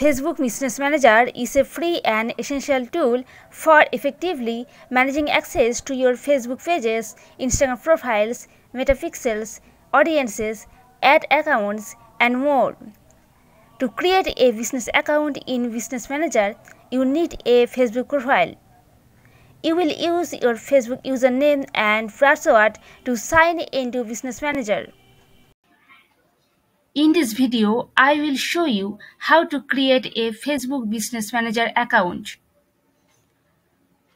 Facebook Business Manager is a free and essential tool for effectively managing access to your Facebook pages, Instagram profiles, metapixels, audiences, ad accounts, and more. To create a business account in Business Manager, you need a Facebook profile. You will use your Facebook username and password to sign into Business Manager. In this video, I will show you how to create a Facebook Business Manager account.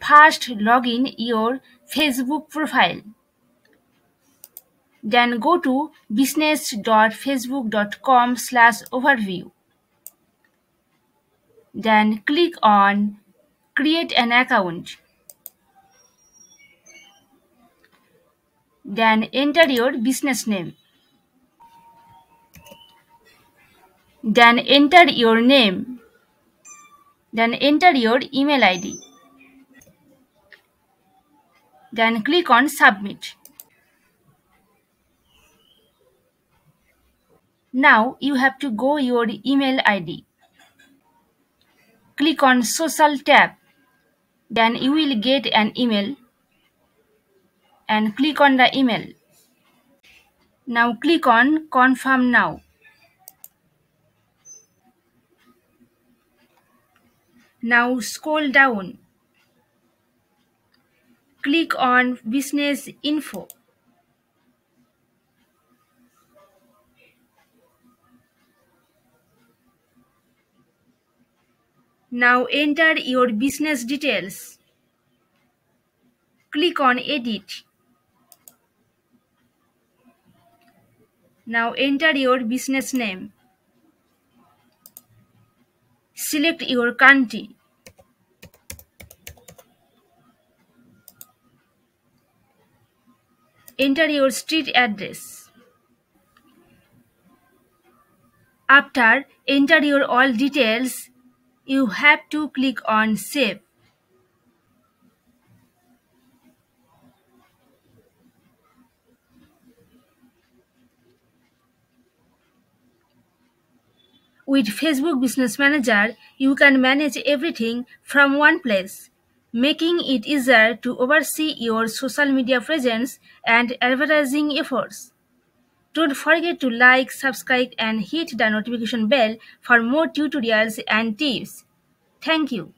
First, log in your Facebook profile. Then go to business.facebook.com/overview. Then click on Create an account. Then enter your business name. Then enter your name. Then enter your email ID. Then click on Submit. Now you have to go your email ID. Click on Social tab. Then you will get an email and click on the email. Now click on Confirm Now. Now scroll down. Click on Business Info. Now enter your business details. Click on Edit. Now enter your business name. Select your country. Enter your street address. After enter your all details, you have to click on Save. With Facebook Business Manager, you can manage everything from one place, making it easier to oversee your social media presence and advertising efforts. Don't forget to like, subscribe, and hit the notification bell for more tutorials and tips. Thank you.